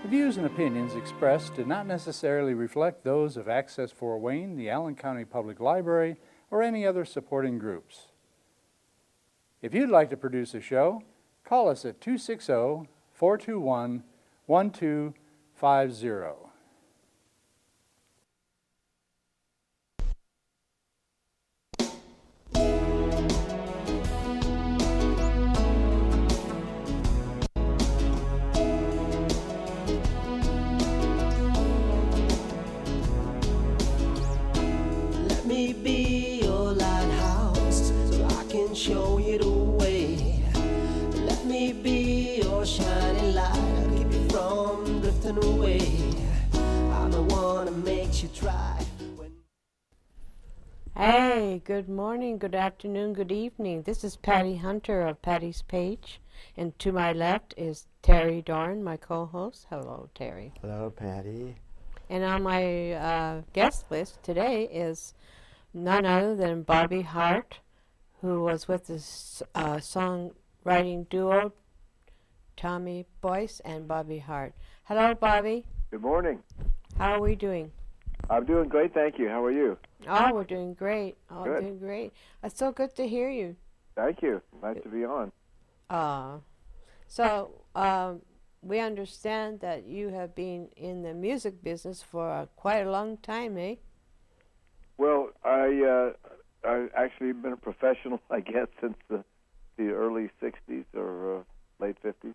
The views and opinions expressed do not necessarily reflect those of Access Fort Wayne, the Allen County Public Library, or any other supporting groups. If you'd like to produce a show, call us at 260-421-1250. Let me be your lighthouse so I can show you the way. Let me be your shining light, I'll keep you from drifting away. I'm the one that makes you try. Hey, good morning, good afternoon, good evening. This is Patty Hunter of Patty's Page, and to my left is Terry Doran, my co-host. Hello, Terry. Hello, Patty. And on my guest list today is none other than Bobby Hart, who was with the songwriting duo Tommy Boyce and Bobby Hart. Hello, Bobby. Good morning. How are we doing? I'm doing great, thank you. How are you? Oh, we're doing great. Oh, Good. doing great. It's so good to hear you. Thank you. Nice to be on. So we understand that you have been in the music business for quite a long time, eh? Well, I've actually been a professional, I guess, since the early 60s or late 50s.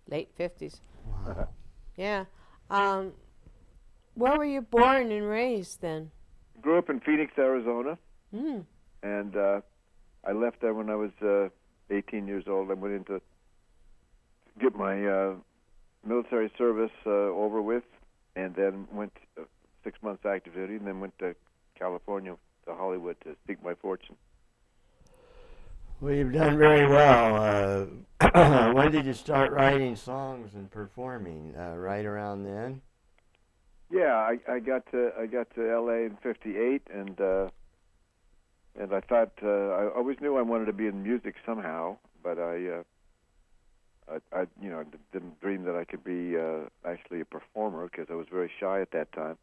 Late 50s. Wow. Yeah. Where were you born and raised then? Grew up in Phoenix, Arizona, Mm. and I left there when I was 18 years old. I went in to get my military service over with, and then went 6 months active duty, and then went to California, to Hollywood, to seek my fortune. Well, you've done very well. When did you start writing songs and performing? Right around then? Yeah, I got to L.A. in '58, and I thought I always knew I wanted to be in music somehow, but I didn't dream that I could be actually a performer because I was very shy at that time.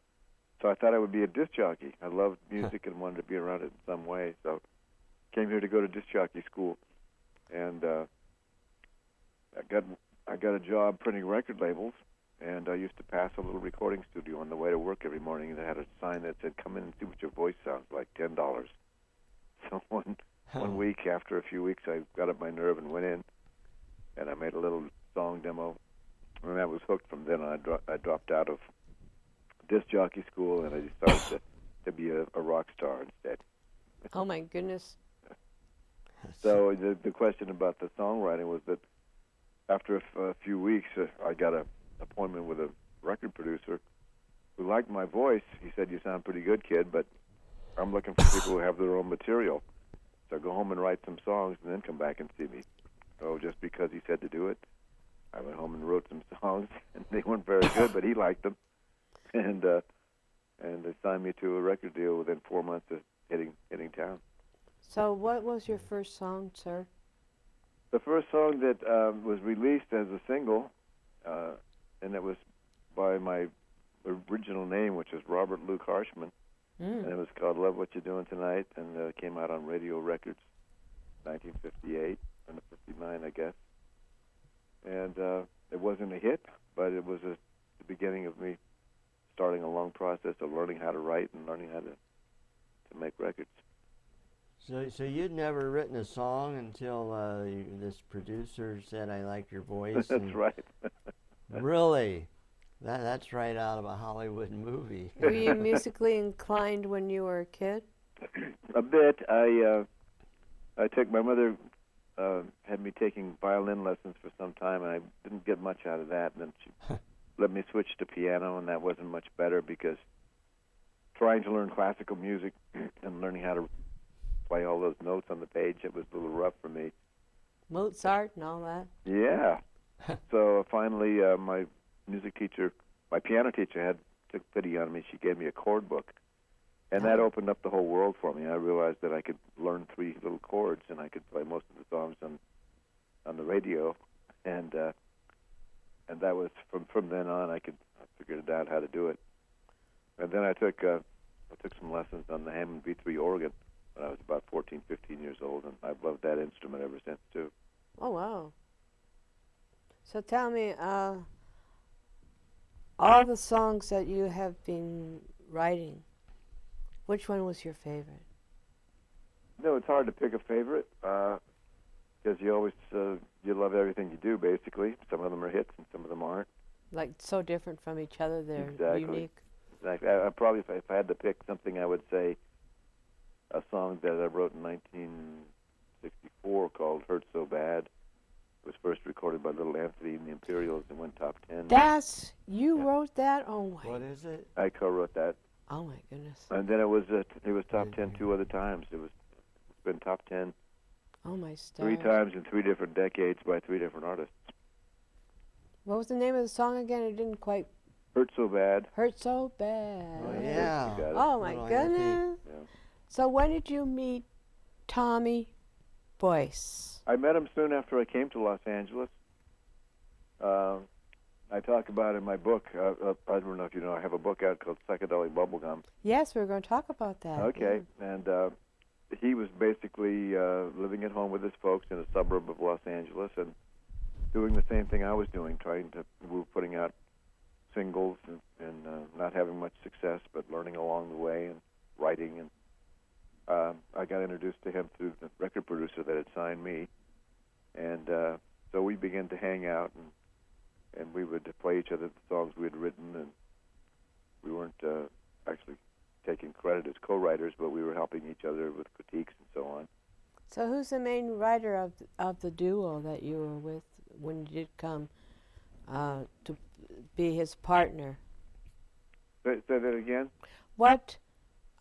So I thought I would be a disc jockey. I loved music and wanted to be around it in some way. So came here to go to disc jockey school, and I got a job printing record labels. And I used to pass a little recording studio on the way to work every morning, and they had a sign that said, "Come in and see what your voice sounds like, $10." So one week, after a few weeks, I got up my nerve and went in, and I made a little song demo, and I was hooked from then on. I dropped out of disc jockey school, and I decided to be a rock star instead. Oh, my goodness. So the question about the songwriting was that after a few weeks, I got a appointment with a record producer who liked my voice. He said, "You sound pretty good, kid, but I'm looking for people who have their own material. So go home and write some songs and then come back and see me." So just because he said to do it, I went home and wrote some songs, and they weren't very good, but he liked them. And they signed me to a record deal within 4 months of hitting town. So what was your first song, sir? The first song that was released as a single, and it was by my original name, which is Robert Luke Harshman, and it was called "Love What You're Doing Tonight," and it came out on Radio Records, 1958 and 59, I guess. And it wasn't a hit, but it was the beginning of me starting a long process of learning how to write and learning how to make records. So you'd never written a song until this producer said, "I like your voice." That's right. Really? That's right out of a Hollywood movie. Were you musically inclined when you were a kid? A bit. I took my mother had me taking violin lessons for some time, and I didn't get much out of that. And then she let me switch to piano, and that wasn't much better because trying to learn classical music and learning how to play all those notes on the page, it was a little rough for me. Mozart and all that? Yeah. So finally, my music teacher, my piano teacher, took pity on me. She gave me a chord book, and that opened up the whole world for me. I realized that I could learn 3 little chords, and I could play most of the songs on the radio. And that was from then on. I figured out how to do it, and then I took some lessons on the Hammond B3 organ when I was about 14, 15 years old, and I've loved that instrument ever since too. Oh, wow. So tell me, all the songs that you have been writing, which one was your favorite? No, it's hard to pick a favorite because you always you love everything you do. Basically, some of them are hits and some of them aren't. Like so different from each other, they're Exactly. unique. Exactly. I probably, if I had to pick something, I would say a song that I wrote in 1964 called "Hurt So Bad." It was first recorded by Little Anthony and the Imperials and went top 10. You wrote that? Oh my. What is it? I co-wrote that. Oh my goodness. And then it was top 10 two other times. It's been top 10 Oh my stars. 3 times in 3 different decades by 3 different artists. What was the name of the song again? It didn't quite Hurt So Bad. hurt so bad. Oh, You yeah. got it. Oh my Little goodness. Anthony. Yeah. So when did you meet Tommy Boyce? I met him soon after I came to Los Angeles. I talk about in my book, I don't know if you know, I have a book out called Psychedelic Bubblegum. Yes, we're going to talk about that. Okay, and he was basically living at home with his folks in a suburb of Los Angeles and doing the same thing I was doing, we were putting out singles and not having much success, but learning along the way and writing. And I got introduced to him through the record producer that had signed me. And so we began to hang out, and we would play each other the songs we had written, and we weren't actually taking credit as co-writers, but we were helping each other with critiques and so on. So who's the main writer of the duo that you were with when you did come to be his partner? Say that again? What,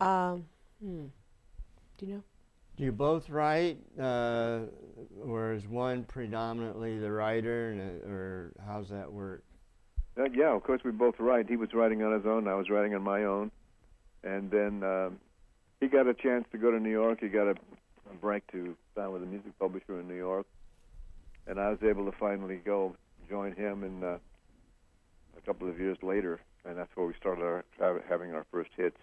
do you know? Do you both write, or is one predominantly the writer, or how's that work? Yeah, of course we both write. He was writing on his own, I was writing on my own. And then he got a chance to go to New York. He got a break to sign with a music publisher in New York. And I was able to finally go join him in a couple of years later. And that's where we started having our first hits.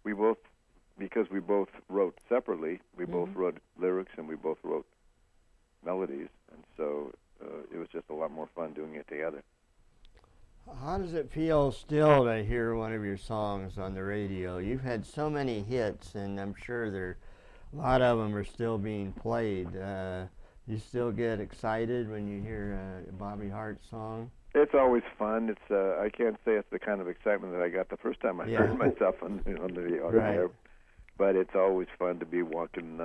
Because we both wrote separately, we both wrote lyrics and we both wrote melodies. And so it was just a lot more fun doing it together. How does it feel still to hear one of your songs on the radio? You've had so many hits, and I'm sure a lot of them are still being played. You still get excited when you hear a Bobby Hart song? It's always fun. It's I can't say it's the kind of excitement that I got the first time I heard myself on the air, but it's always fun to be walking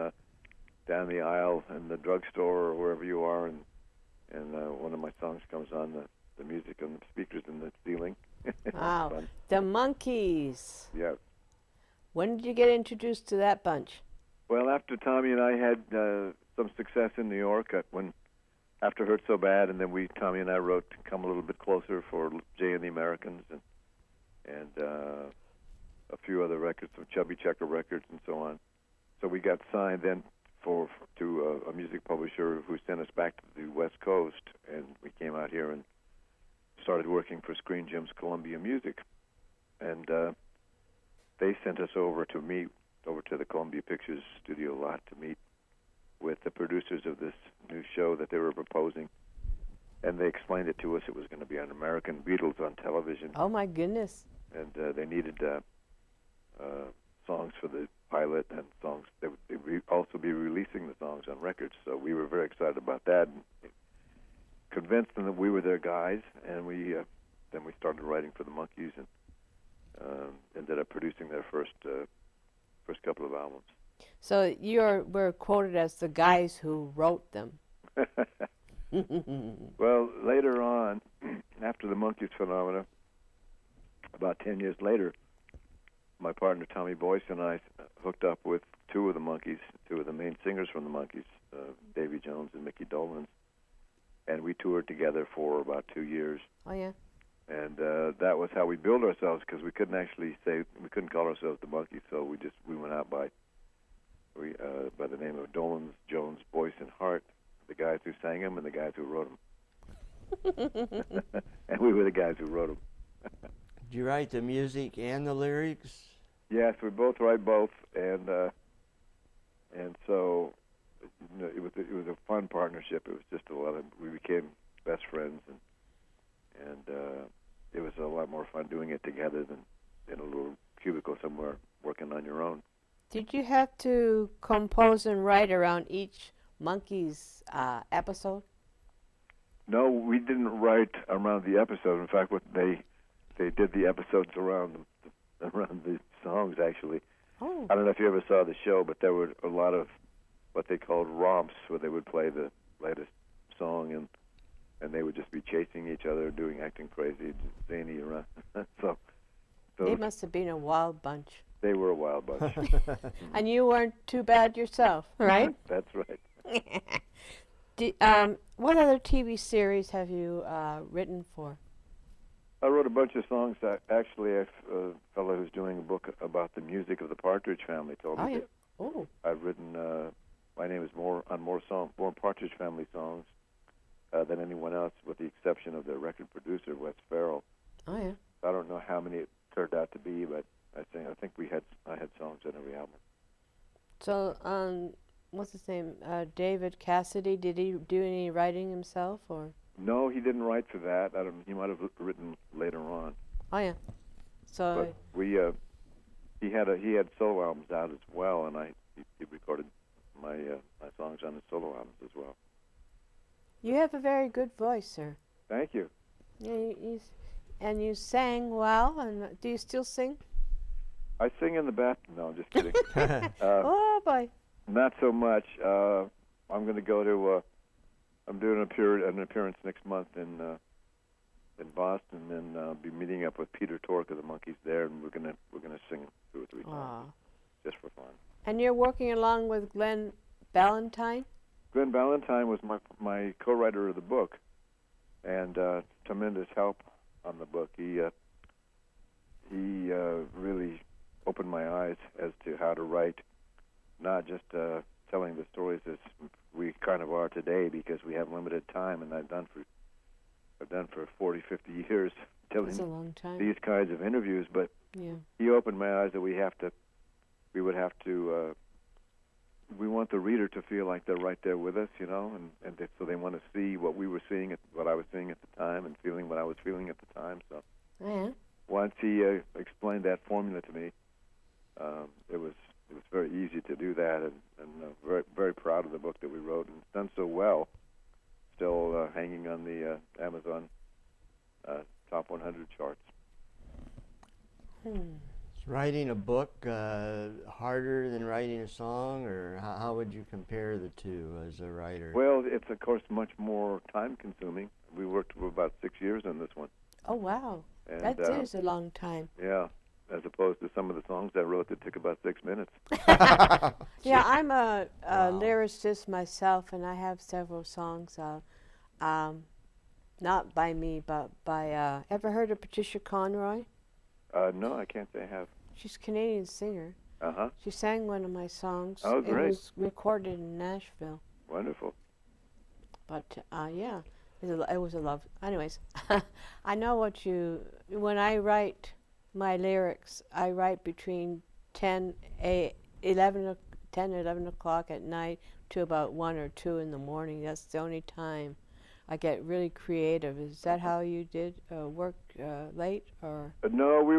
down the aisle in the drugstore or wherever you are, and one of my songs comes on, the music on the speakers in the ceiling. Wow. Fun. The Monkees. Yeah. When did you get introduced to that bunch? Well, after Tommy and I had some success in New York, after Hurt So Bad, and then Tommy and I wrote Come a Little Bit Closer for Jay and the Americans, and a few other records, some Chubby Checker records and so on. So we got signed then to a music publisher who sent us back to the West Coast, and we came out here and started working for Screen Gems Columbia Music. And they sent us over to the Columbia Pictures studio lot to meet with the producers of this new show that they were proposing. And they explained it to us. It was going to be on American Beatles on television. Oh, my goodness. And they needed songs for the pilot and songs. They would also be releasing the songs on records. So we were very excited about that. And convinced them that we were their guys, and then we started writing for the Monkees and ended up producing their first couple of albums. So we're quoted as the guys who wrote them. Well, later on, after the Monkees phenomena, about 10 years later, my partner Tommy Boyce and I hooked up with two of the main singers from the Monkees, Davy Jones and Mickey Dolenz, and we toured together for about 2 years. Oh, yeah. And that was how we billed ourselves, because we couldn't call ourselves the Monkees, so we went out by the name of Dolenz, Jones, Boyce and Hart, the guys who sang them and the guys who wrote them. And we were the guys who wrote them. Did you write the music and the lyrics? Yes, we both write both, and so it was a fun partnership. It was just a lot of, we became best friends, and it was a lot more fun doing it together than in a little cubicle somewhere working on your own. Did you have to compose and write around each Monkees episode? No, we didn't write around the episode. In fact, what they did the episodes around the songs, actually. Oh. I don't know if you ever saw the show, but there were a lot of what they called romps, where they would play the latest song, and they would just be chasing each other, acting crazy, zany around. so They must have been a wild bunch. They were a wild bunch. And you weren't too bad yourself, right? That's right. What other TV series have you written for? I wrote a bunch of songs. Actually, a fellow who's doing a book about the music of the Partridge Family told me that. Oh. I've written. My name is more Partridge Family songs than anyone else, with the exception of their record producer, Wes Farrell. Oh yeah. I don't know how many it turned out to be, but I think I had songs on every album. So, what's his name? David Cassidy. Did he do any writing himself, or? No, he didn't write for that. I don't. He might have written later on. Oh yeah. So. But he had solo albums out as well, and he recorded my songs on his solo albums as well. You have a very good voice, sir. Thank you. Yeah, and you sang well. And do you still sing? I sing in the bathroom. No, I'm just kidding. Oh boy. Not so much. I'm going to go to. I'm doing an appearance next month in Boston, and I'll be meeting up with Peter Tork of the Monkees there, and we're gonna sing 2 or 3 times just for fun. And you're working along with Glenn Ballantyne? Glenn Ballantyne was my co-writer of the book, and tremendous help on the book. He really opened my eyes as to how to write, not just telling the stories as we kind of are today, because we have limited time, and I've done for 40, 50 years telling That's a long time. these kinds of interviews. But Yeah. he opened my eyes that we would have to. We want the reader to feel like they're right there with us, and so they want to see what we were seeing, what I was seeing at the time, and feeling what I was feeling at the time. So Yeah. once he explained that formula to me, it was very easy to do that, and very, very proud of the book that we wrote, and it's done so well. Still hanging on the Amazon top 100 charts. Is writing a book harder than writing a song, or how would you compare the two as a writer? Well, it's of course much more time-consuming. We worked for about 6 years on this one. Oh wow. And, That is a long time. Yeah, as opposed to some of the songs I wrote that took about 6 minutes. Yeah, I'm a lyricist myself, and I have several songs out. Not by me, but by, ever heard of Patricia Conroy? No, I can't say I have. She's a Canadian singer. Uh-huh. She sang one of my songs. Oh, It great. was recorded in Nashville. Wonderful. But, yeah, it was a love. Anyways, I know when I write my lyrics, I write between 10, 11 o'clock at night to about 1 or 2 in the morning. That's the only time I get really creative. Is that how you did work late, or? No, we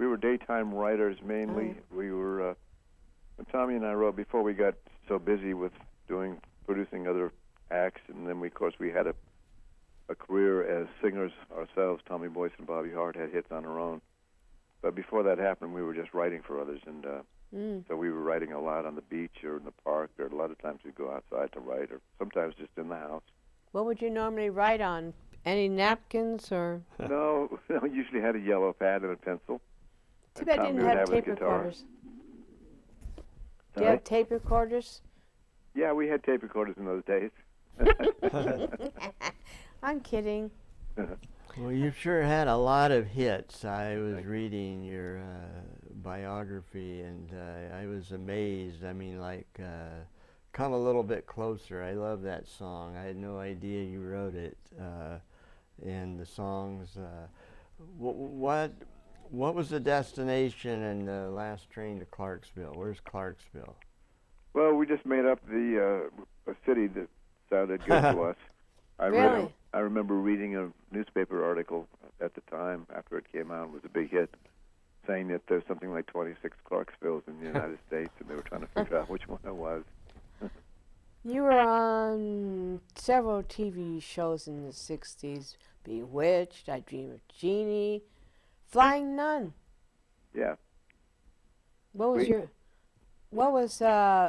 were daytime writers mainly. We were when Tommy and I wrote before we got so busy with producing other acts, and then of course we had a career as singers ourselves. Tommy Boyce and Bobby Hart had hits on our own, but before that happened, we were just writing for others, and so we were writing a lot on the beach or in the park, or a lot of times we'd go outside to write, or sometimes just in the house. What would you normally write on? Any napkins or? No, we usually had a yellow pad and a pencil. Too bad you didn't have tape recorders. Do you have tape recorders? Yeah, we had tape recorders in those days. I'm kidding. Well, you've sure had a lot of hits. I was reading your biography, and I was amazed. I mean, like come a little bit closer. I love that song. I had no idea you wrote it. And the songs. What was the destination and the last train to Clarksville? Where's Clarksville? Well, we just made up a city that sounded good to us. Really? I remember reading a newspaper article at the time after it came out. It was a big hit, saying that there's something like 26 Clarksvilles in the United States, and they were trying to figure out which one it was. You were on several TV shows in the 60s. Bewitched, I Dream of Jeannie, Flying Nun. Yeah. What was We-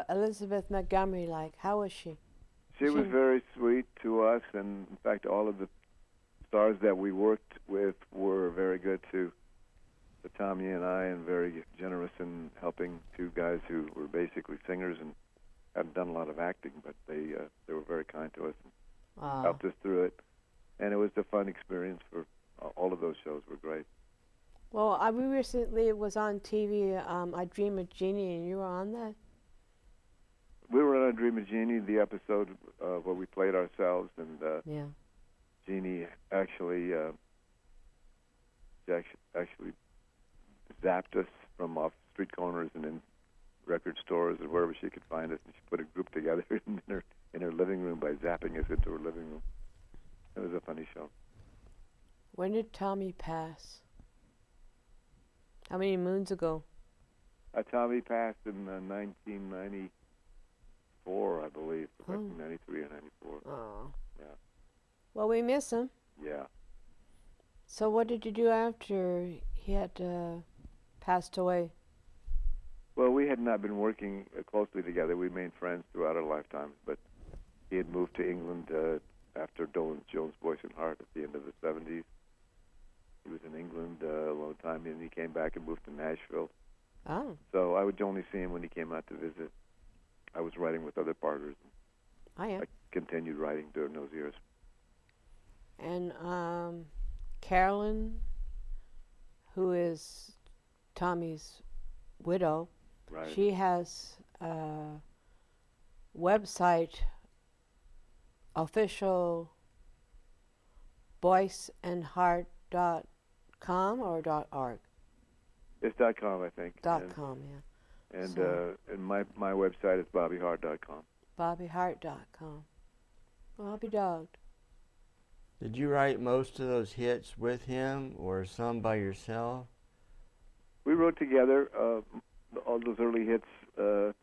Elizabeth Montgomery like? How was she? She was very sweet to us, and in fact, all of the stars that we worked with were very good to Tommy and I, and very generous in helping two guys who were basically singers and hadn't done a lot of acting, but they were very kind to us and helped us through it. And it was a fun experience for all of those shows were great. Well, we recently was on TV, I Dream of Jeannie, and you were on that? We were on A Dream of Jeannie, the episode where we played ourselves, and Yeah. Jeannie actually zapped us from off street corners and in record stores or wherever she could find us, and she put a group together in her living room by zapping us into her living room. It was a funny show. When did Tommy pass? How many moons ago? Tommy passed in 1994, I believe, 1993 or 94. Oh. Yeah. Well, we miss him. Yeah. So what did you do after he had passed away? Well, we had not been working closely together. We remained friends throughout our lifetimes, but he had moved to England after Dolan Jones, Boyce and Hart at the end of the 70s. He was in England a long time, and he came back and moved to Nashville. Oh. So I would only see him when he came out to visit. I was writing with other partners. I am. I continued writing during those years. And Carolyn, who is Tommy's widow, Right. she has a website, official boyceandhart.com or .org? It's .com, I think. .com, yeah. And So- and my website is bobbyhart.com. BobbyHart.com. Well, I'll be dogged. Did you write most of those hits with him or some by yourself? We wrote together all those early hits. It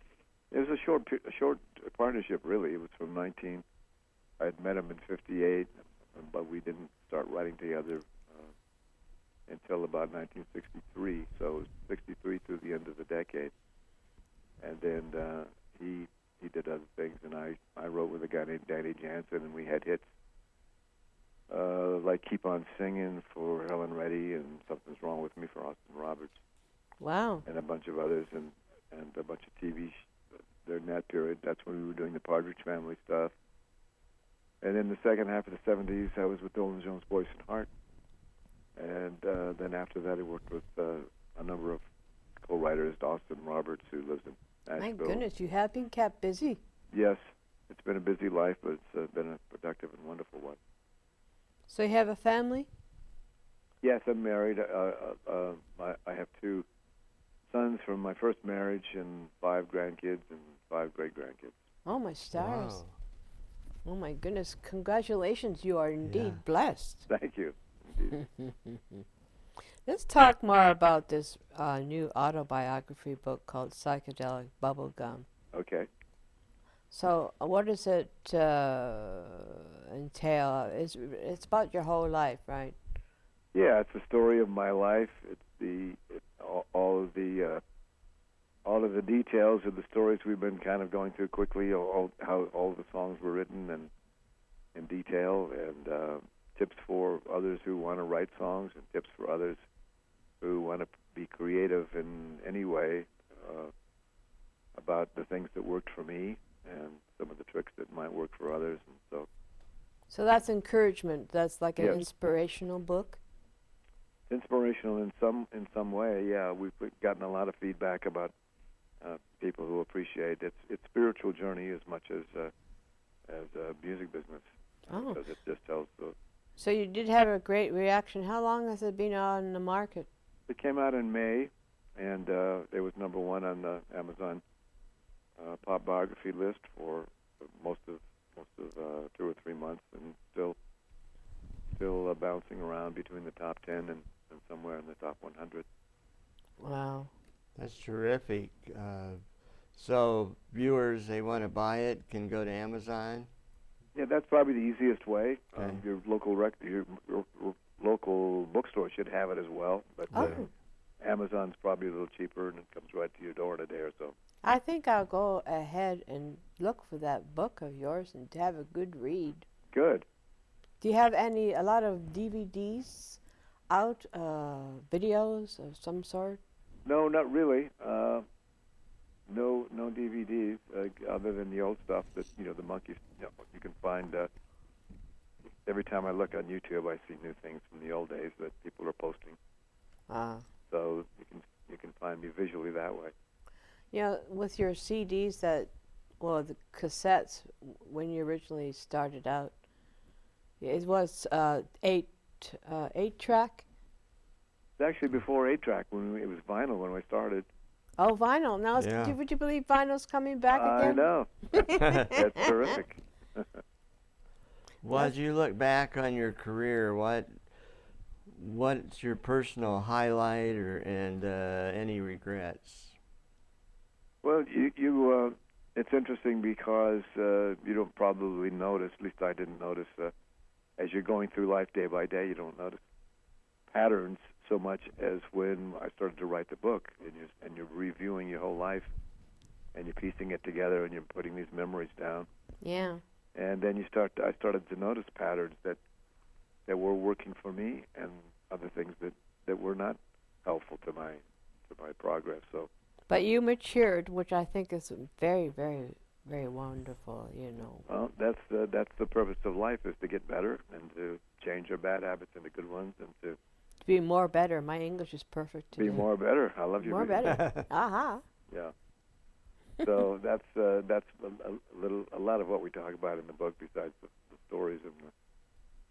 was a short partnership, really. It was from I had met him in '58, but we didn't start writing together until about 1963. So it was '63 through the end of the decade. And then he did other things, and I wrote with a guy named Danny Jansen, and we had hits like "Keep on Singing" for Helen Reddy, and "Something's Wrong with Me" for Austin Roberts. Wow. And a bunch of others, and a bunch of TV during that period. That's when we were doing the Partridge Family stuff. And in the second half of the 70s, I was with Dolan Jones, Boyce and Hart. And then after that, I worked with a number of co-writers, Austin Roberts, who lives in Nashville. My goodness, you have been kept busy. Yes, it's been a busy life, but it's been a productive and wonderful one. So you have a family? Yes, I'm married. I have 2 sons from my first marriage and 5 grandkids and 5 great-grandkids. Oh, my stars. Wow. Oh, my goodness. Congratulations. You are indeed Yeah. blessed. Thank you. Indeed. Let's talk more about this new autobiography book called Psychedelic Bubblegum. Okay. So what does it entail? It's about your whole life, right? Yeah, it's the story of my life. It's all of the details of the stories we've been kind of going through quickly. How all the songs were written and in detail, and tips for others who want to write songs, and tips for others who want to be creative in any way about the things that worked for me and some of the tricks that might work for others, and so. So that's encouragement. That's like an Yes. inspirational book. Inspirational in some way, yeah. We've gotten a lot of feedback about people who appreciate its spiritual journey as much as music business. Oh. Because it just tells the. So you did have a great reaction. How long has it been on the market? It came out in May, and it was number one on the Amazon pop biography list for most of 2 or 3 months, and still bouncing around between the top 10 and somewhere in the top 100. Wow. That's terrific. So viewers, they want to buy it, can go to Amazon. Yeah, that's probably the easiest way. Okay. Your local bookstore should have it as well, but Oh. Amazon's probably a little cheaper, and it comes right to your door in a day or so. I think I'll go ahead and look for that book of yours and to have a good read. Good. Do you have a lot of DVDs out, videos of some sort? No, not really. No DVDs other than the old stuff that the Monkees. You can find. Every time I look on YouTube, I see new things from the old days that people are posting. So you can find me visually that way. With your CDs the cassettes, when you originally started out, it was 8-track. It's actually before 8-track when it was vinyl when I started. Oh, vinyl. Now, Yeah. would you believe vinyl's coming back I again? know. That's terrific. Well, as you look back on your career, what's your personal highlight and any regrets? Well, it's interesting because you don't probably notice, at least I didn't notice, as you're going through life day by day, you don't notice patterns so much as when I started to write the book, and you're reviewing your whole life, and you're piecing it together, and you're putting these memories down. Yeah. And then I started to notice patterns that were working for me, and other things that were not helpful to my progress. So. But you matured, which I think is very, very, very wonderful. Well, that's the purpose of life, is to get better and to change our bad habits into good ones, and to be more better. My English is perfect today. be more better. I love your more better. Aha. Yeah. So that's a lot of what we talk about in the book, besides the stories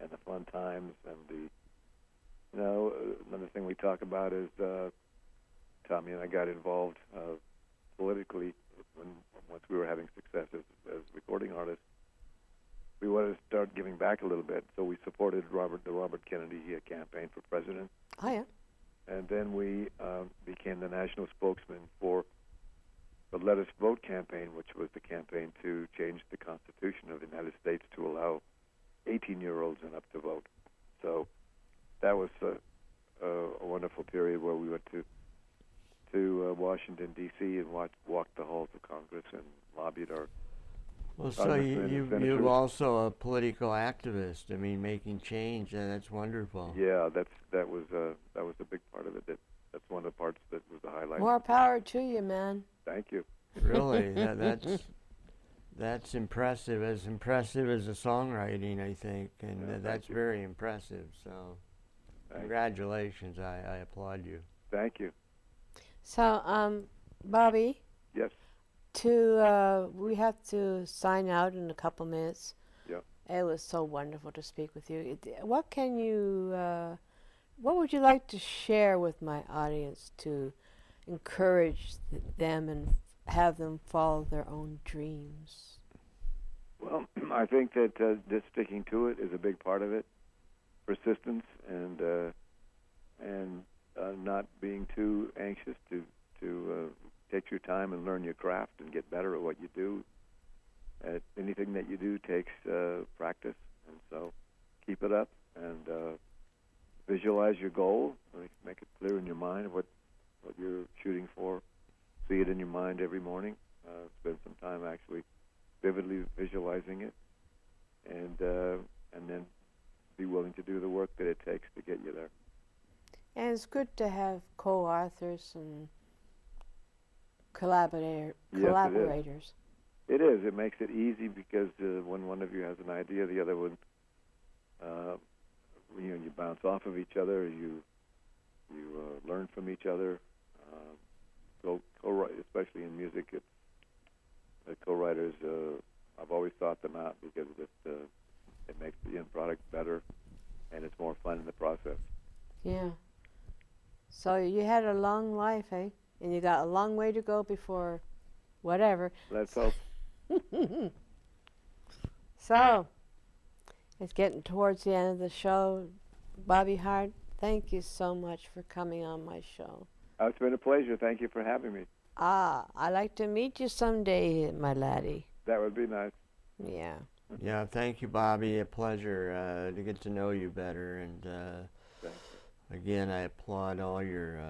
and the fun times, and another thing we talk about is Tommy and I got involved politically once we were having success as recording artists. We wanted to start giving back a little bit, so we supported the Robert Kennedy campaign for president. Oh, yeah. And then we became the national spokesman for the Let Us Vote campaign, which was the campaign to change the Constitution of the United States to allow 18-year-olds and up to vote. So that was a wonderful period where we went to Washington, D.C. and walked the halls of Congress and lobbied our. Well, so you're also a political activist. I mean, making change, and that's wonderful. Yeah, that was a big part of it. That's one of the parts that was the highlight. More power to you, man. Thank you. Really, that's impressive. As impressive as the songwriting, I think, and that's very impressive. So, congratulations! I applaud you. Thank you. So, Bobby. Yes. We have to sign out in a couple minutes. Yeah. It was so wonderful to speak with you. What would you like to share with my audience to encourage them and have them follow their own dreams? Well, I think that just sticking to it is a big part of it. Persistence and not being too anxious to take your time and learn your craft and get better at what you do. Anything that you do takes practice, and so keep it up and visualize your goal. Make it clear in your mind what you're shooting for. See it in your mind every morning. Spend some time actually vividly visualizing it, and then be willing to do the work that it takes to get you there. And it's good to have co-authors and collaborators. It is. It makes it easy because when one of you has an idea, the other one, you bounce off of each other. You learn from each other. especially in music, co-writers. I've always sought them out because it makes the end product better, and it's more fun in the process. Yeah. So you had a long life, eh? And you got a long way to go before whatever. Let's hope. So, it's getting towards the end of the show. Bobby Hart, thank you so much for coming on my show. It's been a pleasure. Thank you for having me. I'd like to meet you someday, my laddie. That would be nice. Yeah. Yeah, thank you, Bobby. A pleasure to get to know you better. And Thank you. again, I applaud all your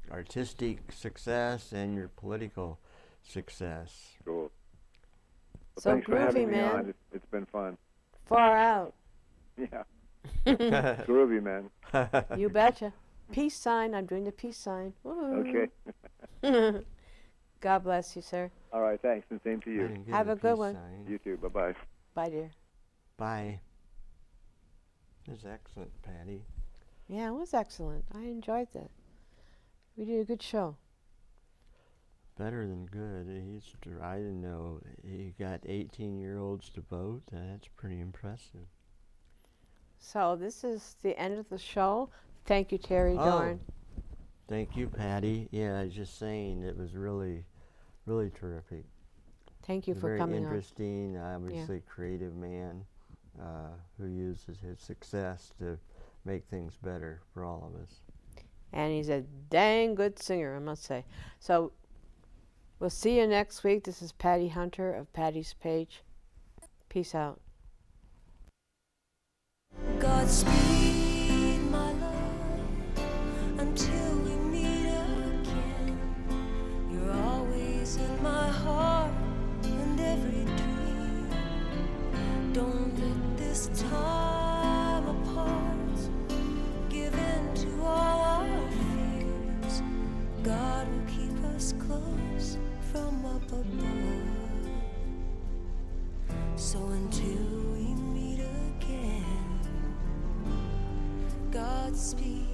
artistic success and your political success. Cool. Well, So thanks for having groovy, me man. on. It's been fun. Far out. Yeah. Groovy, man. You betcha. Peace sign. I'm doing the peace sign. Woo. Okay. God bless you, sir. All right, thanks, and same to I you. didn't get Have a good peace one. sign. You too. Bye-bye. Bye, dear. Bye. That's excellent, Patty. Yeah, it was excellent. I enjoyed that. We did a good show. Better than good. I didn't know he got 18-year-olds to vote. That's pretty impressive. So this is the end of the show. Thank you, Terry Doran. Thank you, Patty. Yeah, I was just saying it was really, really terrific. Thank you for Very coming on. interesting, obviously creative man who uses his success to make things better for all of us. And he's a dang good singer, I must say. So we'll see you next week. This is Patty Hunter of Patty's Page. Peace out. Godspeed, my love, until we meet again. You're always in my heart and every dream. Don't let this time apart give in to all our fears. God will keep us close from up above. So until we meet again, Godspeed.